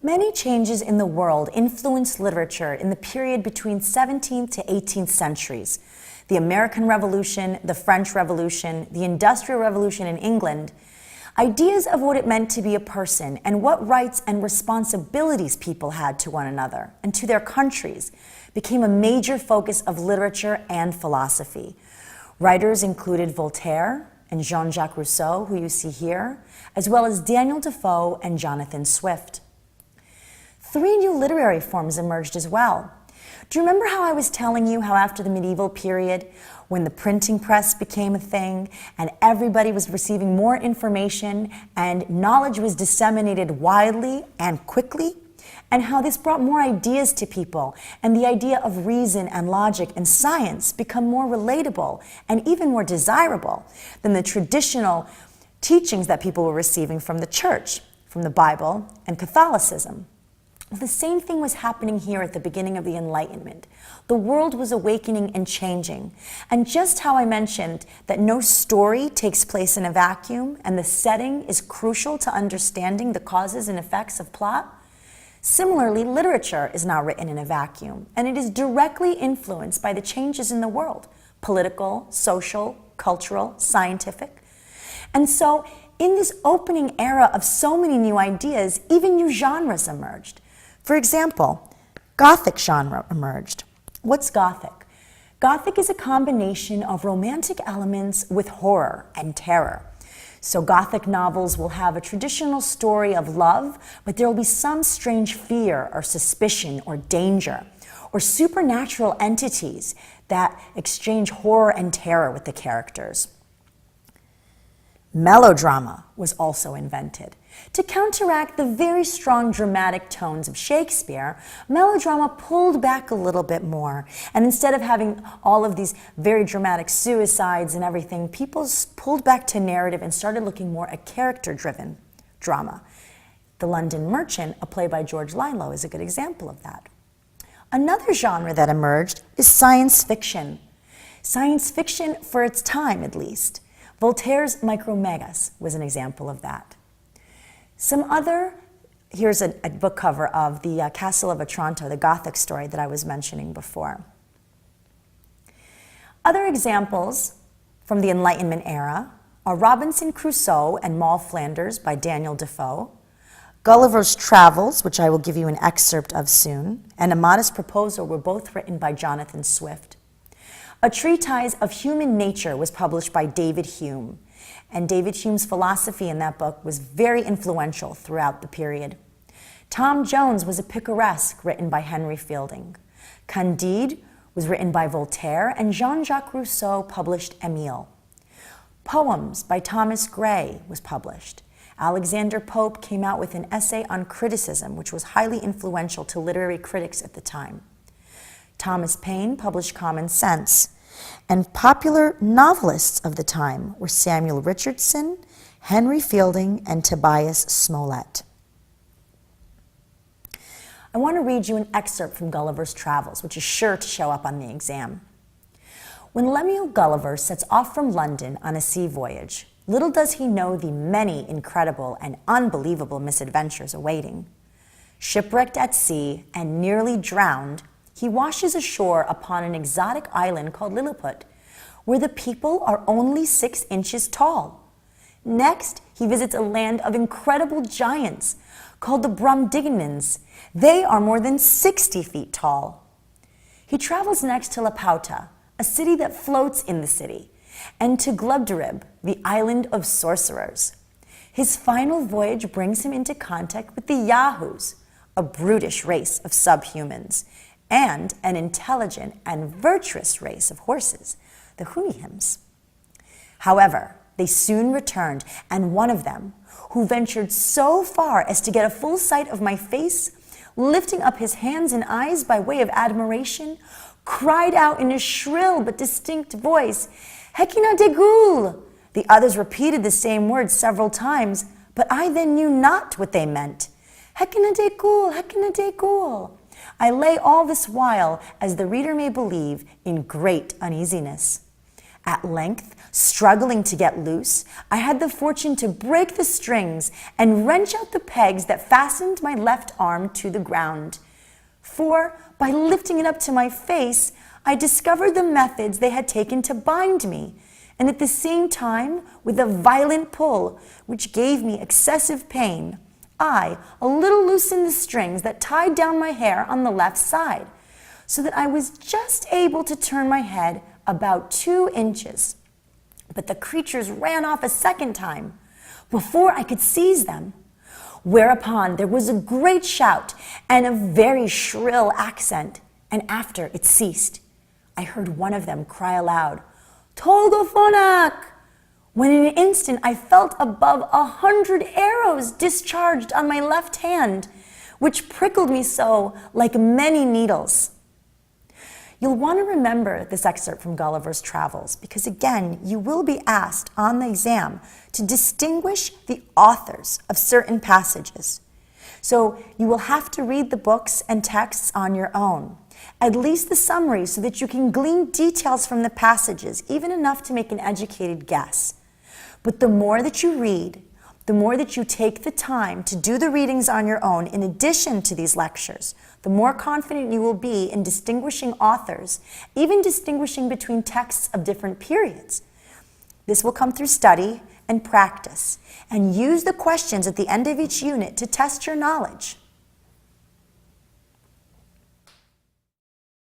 Many changes in the world influenced literature in the period between 17th to 18th centuries. The American Revolution, the French Revolution, the Industrial Revolution in England. Ideas of what it meant to be a person and what rights and responsibilities people had to one another and to their countries became a major focus of literature and philosophy. Writers included Voltaire and Jean-Jacques Rousseau, who you see here, as well as Daniel Defoe and Jonathan Swift. 3 new literary forms emerged as well. Do you remember how I was telling you how after the medieval period, when the printing press became a thing and everybody was receiving more information and knowledge was disseminated widely and quickly, and how this brought more ideas to people and the idea of reason and logic and science become more relatable and even more desirable than the traditional teachings that people were receiving from the church, from the Bible and Catholicism? The same thing was happening here at the beginning of the Enlightenment. The world was awakening and changing. And just how I mentioned that no story takes place in a vacuum and the setting is crucial to understanding the causes and effects of plot, similarly, literature is not written in a vacuum, and it is directly influenced by the changes in the world, political, social, cultural, scientific. And so, in this opening era of so many new ideas, even new genres emerged. For example, Gothic genre emerged. What's Gothic? Gothic is a combination of romantic elements with horror and terror. So Gothic novels will have a traditional story of love, but there will be some strange fear or suspicion or danger, or supernatural entities that exchange horror and terror with the characters. Melodrama was also invented. To counteract the very strong dramatic tones of Shakespeare, melodrama pulled back a little bit more. And instead of having all of these very dramatic suicides and everything, people pulled back to narrative and started looking more at character-driven drama. The London Merchant, a play by George Lilo, is a good example of that. Another genre that emerged is science fiction. Science fiction for its time, at least. Voltaire's Micromegas was an example of that. Here's a book cover of the Castle of Otranto, the Gothic story that I was mentioning before. Other examples from the Enlightenment era are Robinson Crusoe and Moll Flanders by Daniel Defoe, Gulliver's Travels, which I will give you an excerpt of soon, and A Modest Proposal were both written by Jonathan Swift. A Treatise of Human Nature was published by David Hume, and David Hume's philosophy in that book was very influential throughout the period. Tom Jones was a picaresque written by Henry Fielding. Candide was written by Voltaire, and Jean-Jacques Rousseau published Emile. Poems by Thomas Gray was published. Alexander Pope came out with an essay on criticism, which was highly influential to literary critics at the time. Thomas Paine published Common Sense, and popular novelists of the time were Samuel Richardson, Henry Fielding, and Tobias Smollett. I want to read you an excerpt from Gulliver's Travels, which is sure to show up on the exam. When Lemuel Gulliver sets off from London on a sea voyage, little does he know the many incredible and unbelievable misadventures awaiting. Shipwrecked at sea and nearly drowned, he washes ashore upon an exotic island called Lilliput, where the people are only 6 inches tall. Next, he visits a land of incredible giants called the Brobdingnags. They are more than 60 feet tall. He travels next to Laputa, a city that floats in the city, and to Glubbdubdrib, the island of sorcerers. His final voyage brings him into contact with the Yahoos, a brutish race of subhumans, and an intelligent and virtuous race of horses, the Houyhnhnms. However, they soon returned, and one of them, who ventured so far as to get a full sight of my face, lifting up his hands and eyes by way of admiration, cried out in a shrill but distinct voice, "Hekina de Ghoul!" The others repeated the same words several times, but I then knew not what they meant. "Hekina de Ghoul, Hekina de Ghoul." I lay all this while, as the reader may believe, in great uneasiness. At length, struggling to get loose, I had the fortune to break the strings and wrench out the pegs that fastened my left arm to the ground. For, by lifting it up to my face, I discovered the methods they had taken to bind me, and at the same time, with a violent pull, which gave me excessive pain, I a little loosened the strings that tied down my hair on the left side, so that I was just able to turn my head about 2 inches. But the creatures ran off a second time before I could seize them, whereupon there was a great shout and a very shrill accent, and after it ceased, I heard one of them cry aloud, "Tolgophonak!" when in an instant I felt above 100 arrows discharged on my left hand, which prickled me so like many needles. You'll want to remember this excerpt from Gulliver's Travels because, again, you will be asked on the exam to distinguish the authors of certain passages. So you will have to read the books and texts on your own, at least the summary, so that you can glean details from the passages, even enough to make an educated guess. But the more that you read, the more that you take the time to do the readings on your own in addition to these lectures, the more confident you will be in distinguishing authors, even distinguishing between texts of different periods. This will come through study and practice, and use the questions at the end of each unit to test your knowledge.